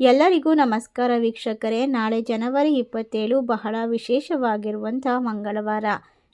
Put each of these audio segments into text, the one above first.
ಎಲ್ಲರಿಗೂ ನಮಸ್ಕಾರ ವೀಕ್ಷಕರೇ. ನಾಳೆ ಜನವರಿ 27 ಬಹಳ ವಿಶೇಷವಾಗಿರುವಂಥ ಮಂಗಳವಾರ.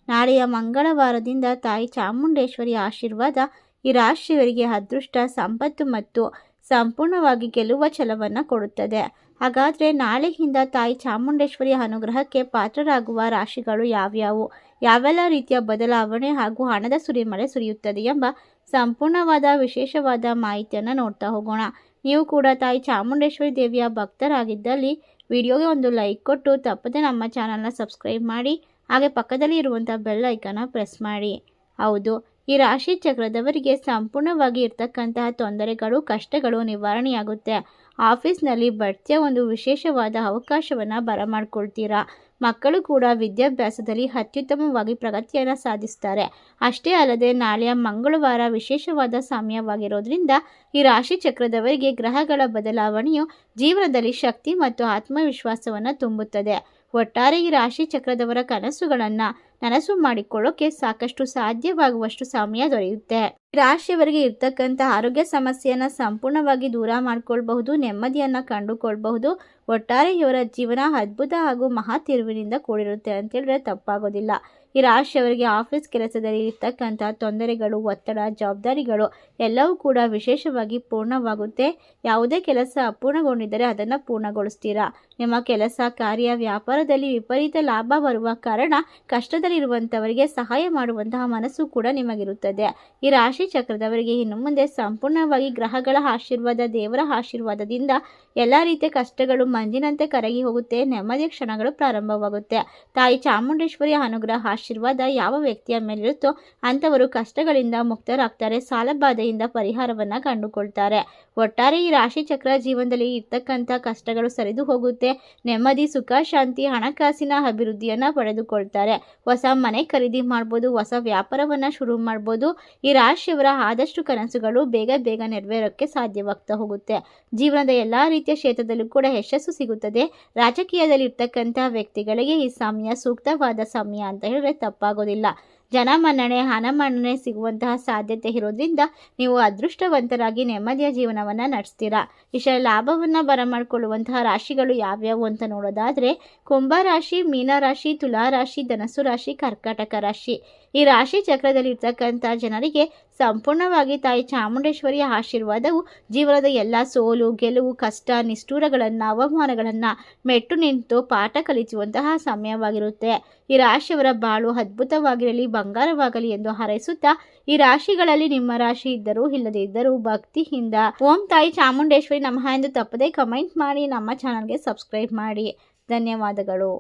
ನಾಳೆಯ ಮಂಗಳವಾರದಿಂದ ತಾಯಿ ಚಾಮುಂಡೇಶ್ವರಿ ಆಶೀರ್ವಾದ ಈ ರಾಶಿಯವರಿಗೆ ಅದೃಷ್ಟ, ಸಂಪತ್ತು ಮತ್ತು ಸಂಪೂರ್ಣವಾಗಿ ಗೆಲ್ಲುವ ಛಲವನ್ನು ಕೊಡುತ್ತದೆ. ಹಾಗಾದರೆ ನಾಳೆಯಿಂದ ತಾಯಿ ಚಾಮುಂಡೇಶ್ವರಿಯ ಅನುಗ್ರಹಕ್ಕೆ ಪಾತ್ರರಾಗುವ ರಾಶಿಗಳು ಯಾವ್ಯಾವು, ಯಾವೆಲ್ಲ ರೀತಿಯ ಬದಲಾವಣೆ ಹಾಗೂ ಹಣದ ಸುರಿಮಳೆ ಸುರಿಯುತ್ತದೆ ಎಂಬ ಸಂಪೂರ್ಣವಾದ ವಿಶೇಷವಾದ ಮಾಹಿತಿಯನ್ನು ನೋಡ್ತಾ ಹೋಗೋಣ. ನೀವು ಕೂಡ ತಾಯಿ ಚಾಮುಂಡೇಶ್ವರಿ ದೇವಿಯ ಭಕ್ತರಾಗಿದ್ದಲ್ಲಿ ವಿಡಿಯೋಗೆ ಒಂದು ಲೈಕ್ ಕೊಟ್ಟು ತಪ್ಪದೆ ನಮ್ಮ ಚಾನಲ್ನ ಸಬ್ಸ್ಕ್ರೈಬ್ ಮಾಡಿ, ಹಾಗೆ ಪಕ್ಕದಲ್ಲಿ ಇರುವಂಥ ಬೆಲ್ ಐಕನ್ನ ಪ್ರೆಸ್ ಮಾಡಿ. ಹೌದು, ಈ ರಾಶಿ ಚಕ್ರದವರಿಗೆ ಸಂಪೂರ್ಣವಾಗಿ ಇರ್ತಕ್ಕಂತಹ ತೊಂದರೆಗಳು, ಕಷ್ಟಗಳು ನಿವಾರಣೆಯಾಗುತ್ತೆ. ಆಫೀಸ್ನಲ್ಲಿ ಬಡ್ತಿಯ ಒಂದು ವಿಶೇಷವಾದ ಅವಕಾಶವನ್ನು ಬರಮಾಡ್ಕೊಳ್ತೀರಾ. ಮಕ್ಕಳು ಕೂಡ ವಿದ್ಯಾಭ್ಯಾಸದಲ್ಲಿ ಅತ್ಯುತ್ತಮವಾಗಿ ಪ್ರಗತಿಯನ್ನು ಸಾಧಿಸ್ತಾರೆ. ಅಷ್ಟೇ ಅಲ್ಲದೆ ನಾಳೆಯ ಮಂಗಳವಾರ ವಿಶೇಷವಾದ ಸಮಯವಾಗಿರೋದ್ರಿಂದ ಈ ರಾಶಿ ಚಕ್ರದವರಿಗೆ ಗ್ರಹಗಳ ಬದಲಾವಣೆಯು ಜೀವನದಲ್ಲಿ ಶಕ್ತಿ ಮತ್ತು ಆತ್ಮವಿಶ್ವಾಸವನ್ನು ತುಂಬುತ್ತದೆ. ಒಟ್ಟಾರೆ ಈ ರಾಶಿ ಚಕ್ರದವರ ಕನಸುಗಳನ್ನು ನನಸು ಮಾಡಿಕೊಳ್ಳೋಕೆ ಸಾಕಷ್ಟು ಸಾಧ್ಯವಾಗುವಷ್ಟು ಸಮಯ ದೊರೆಯುತ್ತೆ. ರಾಶಿಯವರಿಗೆ ಇರ್ತಕ್ಕಂಥ ಆರೋಗ್ಯ ಸಮಸ್ಯೆಯನ್ನು ಸಂಪೂರ್ಣವಾಗಿ ದೂರ ಮಾಡಿಕೊಳ್ಬಹುದು, ನೆಮ್ಮದಿಯನ್ನು ಕಂಡುಕೊಳ್ಬಹುದು. ಒಟ್ಟಾರೆ ಇವರ ಜೀವನ ಅದ್ಭುತ ಹಾಗೂ ಮಹಾ ತಿರುವಿನಿಂದ ಕೂಡಿರುತ್ತೆ ಅಂತೇಳಿದ್ರೆ ತಪ್ಪಾಗೋದಿಲ್ಲ. ಈ ರಾಶಿಯವರಿಗೆ ಆಫೀಸ್ ಕೆಲಸದಲ್ಲಿ ಇರ್ತಕ್ಕಂಥ ತೊಂದರೆಗಳು, ಒತ್ತಡ, ಜವಾಬ್ದಾರಿಗಳು ಎಲ್ಲವೂ ಕೂಡ ವಿಶೇಷವಾಗಿ ಪೂರ್ಣವಾಗುತ್ತೆ. ಯಾವುದೇ ಕೆಲಸ ಅಪೂರ್ಣಗೊಂಡಿದ್ದರೆ ಅದನ್ನು ಪೂರ್ಣಗೊಳಿಸ್ತೀರಾ. ನಿಮ್ಮ ಕೆಲಸ, ಕಾರ್ಯ, ವ್ಯಾಪಾರದಲ್ಲಿ ವಿಪರೀತ ಲಾಭ ಬರುವ ಕಾರಣ ಕಷ್ಟದಲ್ಲಿರುವಂಥವರಿಗೆ ಸಹಾಯ ಮಾಡುವಂತಹ ಮನಸ್ಸು ಕೂಡ ನಿಮಗಿರುತ್ತದೆ. ಈ ರಾಶಿ ಚಕ್ರದವರಿಗೆ ಇನ್ನು ಮುಂದೆ ಸಂಪೂರ್ಣವಾಗಿ ಗ್ರಹಗಳ ಆಶೀರ್ವಾದ, ದೇವರ ಆಶೀರ್ವಾದದಿಂದ ಎಲ್ಲ ರೀತಿಯ ಕಷ್ಟಗಳು ಮಂಜಿನಂತೆ ಕರಗಿ ಹೋಗುತ್ತೆ. ನೆಮ್ಮದಿಯ ಕ್ಷಣಗಳು ಪ್ರಾರಂಭವಾಗುತ್ತೆ. ತಾಯಿ ಚಾಮುಂಡೇಶ್ವರಿಯ ಅನುಗ್ರಹ, ಆಶೀರ್ವಾದ ಯಾವ ವ್ಯಕ್ತಿಯ ಮೇಲಿರುತ್ತೋ ಅಂಥವರು ಕಷ್ಟಗಳಿಂದ ಮುಕ್ತರಾಗ್ತಾರೆ, ಸಾಲಬಾಧೆಯಿಂದ ಪರಿಹಾರವನ್ನು ಕಂಡುಕೊಳ್ತಾರೆ. ಒಟ್ಟಾರೆ ಈ ರಾಶಿ ಚಕ್ರ ಜೀವನದಲ್ಲಿ ಇರ್ತಕ್ಕಂಥ ಕಷ್ಟಗಳು ಸರಿದು ಹೋಗುತ್ತೆ. ನೆಮ್ಮದಿ, ಸುಖ, ಶಾಂತಿ, ಹಣಕಾಸಿನ ಅಭಿವೃದ್ಧಿಯನ್ನು ಪಡೆದುಕೊಳ್ತಾರೆ. ಹೊಸ ಮನೆ ಖರೀದಿ ಮಾಡ್ಬೋದು, ಹೊಸ ವ್ಯಾಪಾರವನ್ನು ಶುರು ಮಾಡ್ಬೋದು. ಈ ರಾಶಿಯವರ ಆದಷ್ಟು ಕನಸುಗಳು ಬೇಗ ನೆರವೇರೋಕ್ಕೆ ಸಾಧ್ಯವಾಗ್ತಾ ಹೋಗುತ್ತೆ. ಜೀವನದ ಎಲ್ಲ ರೀತಿಯ ಕ್ಷೇತ್ರದಲ್ಲೂ ಕೂಡ ಯಶಸ್ಸು ಸಿಗುತ್ತದೆ. ರಾಜಕೀಯದಲ್ಲಿ ಇರ್ತಕ್ಕಂಥ ವ್ಯಕ್ತಿಗಳಿಗೆ ಈ ಸಮಯ ಸೂಕ್ತವಾದ ಸಮಯ ಅಂತ ಹೇಳಿದ್ರೆ ತಪ್ಪಾಗೋದಿಲ್ಲ. ಜನಮನ್ನಣೆ, ಹಣಮನ್ನಣೆ ಸಿಗುವಂತಹ ಸಾಧ್ಯತೆ ಇರೋದ್ರಿಂದ ನೀವು ಅದೃಷ್ಟವಂತರಾಗಿ ನೆಮ್ಮದಿಯ ಜೀವನವನ್ನು ನಡೆಸ್ತೀರಾ. ಇಷ್ಟ ಲಾಭವನ್ನು ಬರಮಾಡಿಕೊಳ್ಳುವಂತಹ ರಾಶಿಗಳು ಯಾವ್ಯಾವು ಅಂತ ನೋಡೋದಾದರೆ ಕುಂಭರಾಶಿ, ಮೀನರಾಶಿ, ತುಲಾರಾಶಿ, ಧನಸ್ಸು ರಾಶಿ, ಕರ್ಕಾಟಕ ರಾಶಿ. ಈ ರಾಶಿ ಚಕ್ರದಲ್ಲಿ ಇರ್ತಕ್ಕಂಥ ಜನರಿಗೆ ಸಂಪೂರ್ಣವಾಗಿ ತಾಯಿ ಚಾಮುಂಡೇಶ್ವರಿಯ ಆಶೀರ್ವಾದವು ಜೀವನದ ಎಲ್ಲ ಸೋಲು, ಗೆಲುವು, ಕಷ್ಟ, ನಿಷ್ಠೂರಗಳನ್ನು, ಅವಮಾನಗಳನ್ನು ಮೆಟ್ಟು ನಿಂತು ಪಾಠ ಕಲಿಸುವಂತಹ ಸಮಯವಾಗಿರುತ್ತೆ. ಈ ರಾಶಿಯವರ ಬಾಳು ಅದ್ಭುತವಾಗಿರಲಿ, ಬಂಗಾರವಾಗಲಿ ಎಂದು ಹಾರೈಸುತ್ತಾ ಈ ರಾಶಿಗಳಲ್ಲಿ ನಿಮ್ಮ ರಾಶಿ ಇದ್ದರೂ ಇಲ್ಲದೇ ಇದ್ದರೂ ಭಕ್ತಿಯಿಂದ ಓಂ ತಾಯಿ ಚಾಮುಂಡೇಶ್ವರಿ ನಮಃ ಎಂದು ತಪ್ಪದೇ ಕಮೆಂಟ್ ಮಾಡಿ ನಮ್ಮ ಚಾನಲ್ಗೆ ಸಬ್ಸ್ಕ್ರೈಬ್ ಮಾಡಿ. ಧನ್ಯವಾದಗಳು.